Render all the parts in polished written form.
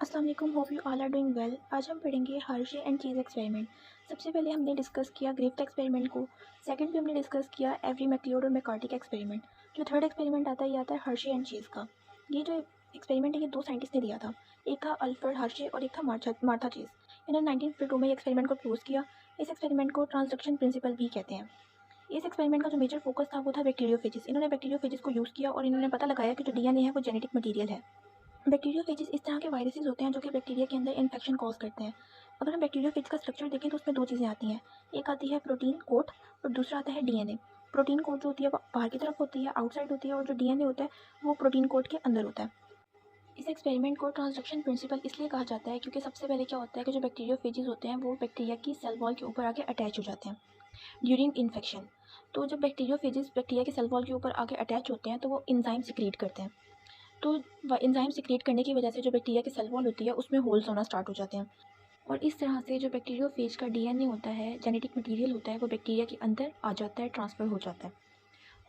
अस्सलाम वालेकुम, hope you all are doing well. आज हम पढ़ेंगे हर्शे एंड चीज़ एक्सपेरिमेंट। सबसे पहले हमने डिस्कस किया ग्रिफ्थ एक्सपेरिमेंट को। सेकंड पे हमने डिस्कस किया एवरी मैक्लियोड और मैकॉर्टी का एक्सपेरिमेंट। जो थर्ड एक्सपेरिमेंट आता है ये आता है हर्शे एंड चीज़ का। ये जो एक्सपेरिमेंट है ये दो साइंटिस्ट ने दिया था, एक था अल्फ्रेड हर्शे और एक था मार्था चीज़। इन्होंने 1952 में एक्सपेरिमेंट को प्रपोज किया। इस एक्सपेरिमेंट को ट्रांसडक्शन प्रिंसिपल भी कहते हैं। इस एक्सपेरिमेंट का जो मेजर फोकस था वो था बैक्टीरियोफेजिस। इन्होंने बैक्टीरियोफेजिस को यूज़ किया और इन्होंने पता लगाया कि जो डीएनए है वो जेनेटिक मटीरियल है। बैक्टीरियोफेजिस इस तरह के वायरसेस होते हैं जो कि बैक्टीरिया के अंदर इन्फेक्शन कॉज करते हैं। अगर हम बैक्टीरियोफेज का स्ट्रक्चर देखें तो उसमें दो चीज़ें आती हैं, एक आती है प्रोटीन कोट और दूसरा आता है डीएनए। प्रोटीन कोट जो होती है वो बाहर की तरफ होती है, आउटसाइड होती है, और जो डीएनए होता है वो प्रोटीन कोट के अंदर होता है। इस एक्सपेरिमेंट को ट्रांसडक्शन प्रिंसिपल इसलिए कहा जाता है क्योंकि सबसे पहले क्या होता है कि जो बैक्टीरियोफेजिस होते हैं वो बैक्टीरिया की सेल वॉल के ऊपर आके अटैच हो जाते हैं ड्यूरिंग इन्फेक्शन। तो जब बैक्टीरियोफेजिस बैक्टीरिया के सेल वॉल के ऊपर आके अटैच होते हैं तो वो इंजाइम सिक्रीट करते हैं। तो एंजाइम सिक्रिएट करने की वजह से जो बैक्टीरिया की सेल वॉल होती है उसमें होल्स होना स्टार्ट हो जाते हैं, और इस तरह से जो बैक्टीरियोफेज का डीएनए होता है, जेनेटिक मटेरियल होता है, वो बैक्टीरिया के अंदर आ जाता है, ट्रांसफ़र हो जाता है।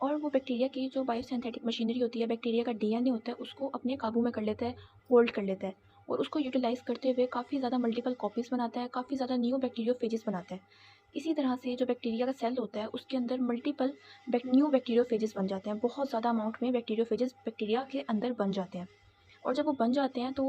और वो बैक्टीरिया की जो बायोसिंथेटिक मशीनरी होती है, बैक्टीरिया का डीएनए होता है, उसको अपने काबू में कर लेता है, होल्ड कर लेता है, और उसको यूटिलाइज़ करते हुए काफ़ी ज़्यादा मल्टीपल कॉपीज़ बनाता है, काफ़ी ज़्यादा न्यू बैक्टीरियोफेजेस बनाता है। इसी तरह से जो बैक्टीरिया का सेल होता है उसके अंदर मल्टीपल न्यू बैक्टीरियोफेजेस बन जाते हैं, बहुत ज़्यादा अमाउंट में बैक्टीरियोफेजेस बैक्टीरिया के अंदर बन जाते हैं। और जब वो बन जाते हैं तो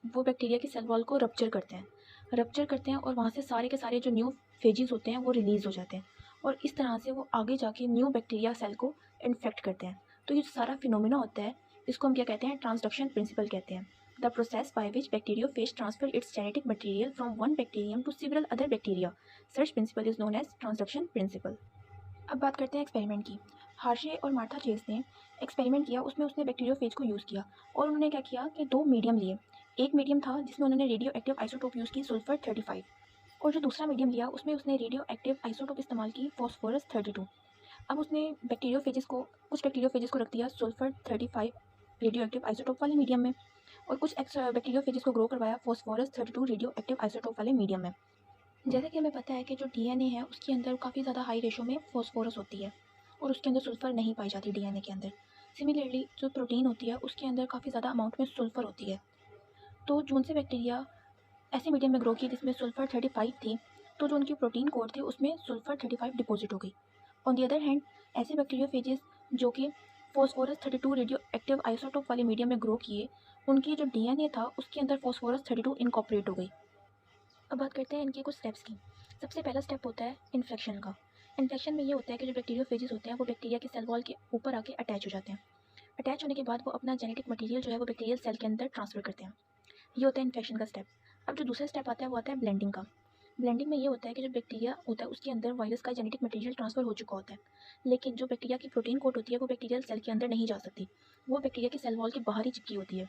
वो बैक्टीरिया की सेल वॉल को रप्चर करते हैं और वहाँ से सारे के सारे जो न्यू फेजेस होते हैं वो रिलीज़ हो जाते हैं, और इस तरह से वो आगे जाके न्यू बैक्टीरिया सेल को इन्फेक्ट करते हैं। तो ये जो सारा फिनोमिना होता है इसको हम क्या कहते हैं, ट्रांसडक्शन प्रिंसिपल कहते हैं। The process by which bacteriophage transfer its genetic material from one bacterium to several other bacteria, such principle is known as transduction principle. अब बात करते हैं एक्सपेरिमेंट की। हार्शे और मार्था चेस ने एक्सपेरिमेंट किया, उसमें उसने बैक्टीरियोफेज को यूज़ किया, और उन्होंने क्या किया कि दो मीडियम लिए। एक मीडियम था जिसमें उन्होंने रेडियो एक्टिव आइसोटोप यूज़ की सल्फर 35, और जो दूसरा मीडियम लिया उसमें उसने रेडियो एक्टिव आइसोटोप इस्तेमाल की फॉस्फोरस 32। अब उसने कुछ बैक्टीरियोफेजेस को रख दिया सल्फर 35 रेडियो एक्टिव आइसोटोप वाले मीडियम में, और कुछ एक्स्ट्रा बैक्टीरियोफेजेस को ग्रो करवाया फॉस्फोरस 32 रेडियो एक्टिव आइसोटोप वाले मीडियम में। जैसा कि हमें पता है कि जो डीएनए है उसके अंदर काफ़ी ज़्यादा हाई रेशो में फॉस्फोरस होती है, और उसके अंदर सल्फ़र नहीं पाई जाती डीएनए के अंदर। सिमिलरली जो प्रोटीन होती है उसके अंदर काफ़ी ज़्यादा अमाउंट में सल्फ़र होती है। तो जो उनसे बैक्टीरिया ऐसे मीडियम में ग्रो की जिसमें सल्फ़र 35 थी, तो जो उनकी प्रोटीन कोड थी उसमें सल्फ़र 35 डिपॉजिट हो गई। ऑन दी अदर हैंड ऐसे बैक्टीरियोफेजेस जो कि फॉस्फोरस 32 रेडियो एक्टिव आइसोटोप वाले मीडियम में ग्रो किए, उनकी जो डीएनए था उसके अंदर फॉस्फोरस 32 इनकॉर्पोरेट हो गई। अब बात करते हैं इनके कुछ स्टेप्स की। सबसे पहला स्टेप होता है इन्फेक्शन का। इन्फेक्शन में ये होता है कि जो बैक्टीरियोफेजेस होते हैं वो बैक्टीरिया के सेल वॉल के ऊपर आके अटैच हो जाते हैं। अटैच होने के बाद वो अपना जेनेटिक मटेरियल जो है वो बैक्टीरियल सेल के अंदर ट्रांसफ़र करते हैं। ये होता है इन्फेक्शन का स्टेप। अब जो दूसरा स्टेप आता है वो आता है ब्लेंडिंग का। ब्लेंडिंग में ये होता है कि जो बैक्टीरिया होता है उसके अंदर वायरस का जेनेटिक मटेरियल ट्रांसफ़र हो चुका होता है, लेकिन जो बैक्टीरिया की प्रोटीन कोट होती है वो बैक्टीरियल सेल के अंदर नहीं जा सकती, वो बैक्टीरिया की सेल वॉल के बाहर ही चिपकी होती है।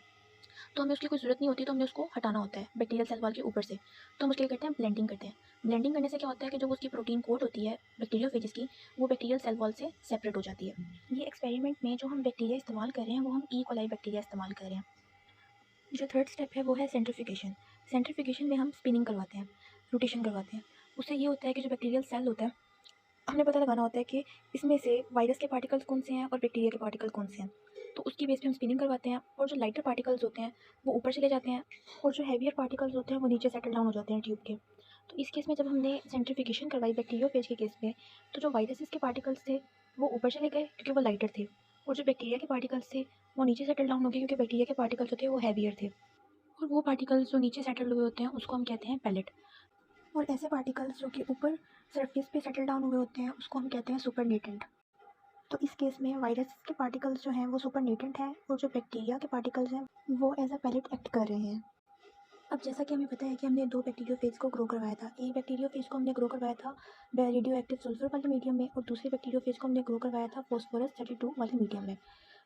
तो हमें उसकी कोई ज़रूरत नहीं होती, तो हमें उसको हटाना होता है बैक्टीरियल सेल वॉल के ऊपर से। तो हम उसके लिए करते हैं ब्लेंडिंग करते हैं। ब्लेंडिंग करने से क्या होता है कि जो उसकी प्रोटीन कोट होती है बैक्टीरियोफेजेस की, वो बैक्टीरियल सेल वॉल से सेपरेट हो जाती है। ये एक्सपेरिमेंट में जो हम बैक्टीरिया इस्तेमाल कर रहे हैं वो हम ई कोलाई बैक्टीरिया इस्तेमाल कर रहे हैं। जो थर्ड स्टेप है वो है सेंट्रीफ्यूगेशन। सेंट्रीफ्यूगेशन में हम स्पिनिंग करवाते हैं, रोटेशन करवाते हैं। उससे ये होता है कि जो बैक्टीरियल सेल होता है हमें पता लगाना होता है कि इसमें से वायरस के पार्टिकल्स कौन से हैं और बैक्टीरिया के पार्टिकल कौन से हैं। तो उसकी बेस पे हम स्पिनिंग करवाते हैं, और जो लाइटर पार्टिकल्स होते हैं वो ऊपर चले जाते हैं, और जो हैवियर पार्टिकल्स होते हैं वो नीचे सेटल डाउन हो जाते हैं ट्यूब के। तो इस केस में जब हमने सेंट्रीफ्यूगेशन करवाई बैक्टीरियोफेज के केस में, तो जो वायरसेस के पार्टिकल्स थे वो ऊपर चले गए क्योंकि वो लाइटर थे, और जो बैक्टीरिया के पार्टिकल्स थे वो नीचे सेटल डाउन हो गए क्योंकि बैक्टीरिया के पार्टिकल्स जो थे वो हैवियर थे। और वो पार्टिकल्स जो नीचे सेटल हुए होते हैं उसको हम कहते हैं पैलेट, और ऐसे पार्टिकल्स जो कि ऊपर सरफेस पे सेटल डाउन हुए होते हैं उसको हम कहते हैं सुपरनेटेंट। तो इस केस में वायरस के पार्टिकल्स जो हैं वो सुपरनेटेंट हैं, और जो बैक्टीरिया के पार्टिकल्स हैं वो एज अ पैलेट एक्ट कर रहे हैं। अब जैसा कि हमें पता है कि हमने दो बैक्टीरियोफेज को ग्रो करवाया था। एक बैक्टीरियोफेज को हमने ग्रो करवाया था रेडियो एक्टिव सल्फर वाले मीडियम में, और दूसरे बैक्टीरियोफेज को हमने ग्रो करवाया था फॉस्फोरस 32 वाले मीडियम में।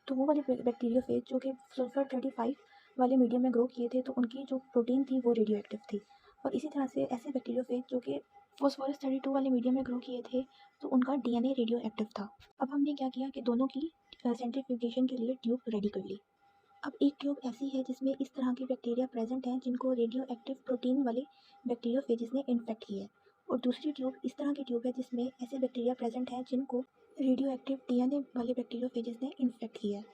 तो वो वाले बैक्टीरियोफेज जो कि सल्फर 35 वाले मीडियम में ग्रो किए थे, तो उनकी जो प्रोटीन थी वो रेडियो एक्टिव थी। और इसी तरह से ऐसे बैक्टीरियोफेज जो कि फॉस्फोरस 32 वाले मीडियम में ग्रो किए थे, तो उनका डीएनए रेडियो एक्टिव था। अब हमने क्या किया कि दोनों की सेंट्रीफ्यूगेशन के लिए ट्यूब रेडी कर ली। अब एक ट्यूब ऐसी है जिसमें इस तरह के बैक्टीरिया प्रेजेंट हैं जिनको रेडियो एक्टिव प्रोटीन वाले बैक्टीरियोफेजेस ने इन्फेक्ट किया है, और दूसरी ट्यूब इस तरह की ट्यूब है जिसमें ऐसे बैक्टीरिया प्रेजेंट हैं जिनको रेडियो एक्टिव डीएनए वाले बैक्टीरियोफेजेस ने इन्फेक्ट किया है।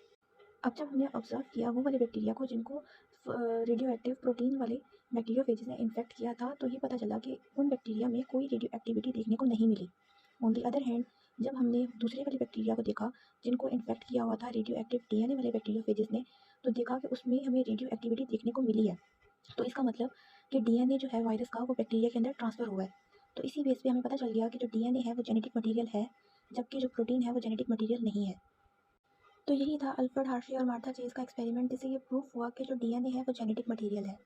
अब जब हमने ऑब्जर्व किया वो वाले बैक्टीरिया को जिनको रेडियो एक्टिव प्रोटीन वाले बैक्टीरियोफेजेस ने इन्फेक्ट किया था, तो ये पता चला कि उन बैक्टीरिया में कोई रेडियो एक्टिविटी देखने को नहीं मिली। ऑन दी अदर हैंड, जब हमने दूसरे वाले बैक्टीरिया को देखा जिनको इन्फेक्ट किया हुआ था रेडियो एक्टिव डीएनए वाले बैक्टीरियोफेजेस ने, तो देखा कि उसमें हमें रेडियो एक्टिविटी देखने को मिली है। तो इसका मतलब कि डीएनए जो है वायरस का वो बैक्टीरिया के अंदर ट्रांसफ़र हुआ है। तो इसी बेस पे हमें पता चल गया कि जो डीएनए है वो जेनेटिक मटीरियल है, जबकि जो प्रोटीन है वो जेनेटिक मटीरियल नहीं है। तो यही था अल्फ्रेड हार्शे और मार्था चेज़ का एक्सपेरिमेंट, जिससे ये प्रूफ हुआ कि जो डीएनए है वो जेनेटिक मटीरियल है।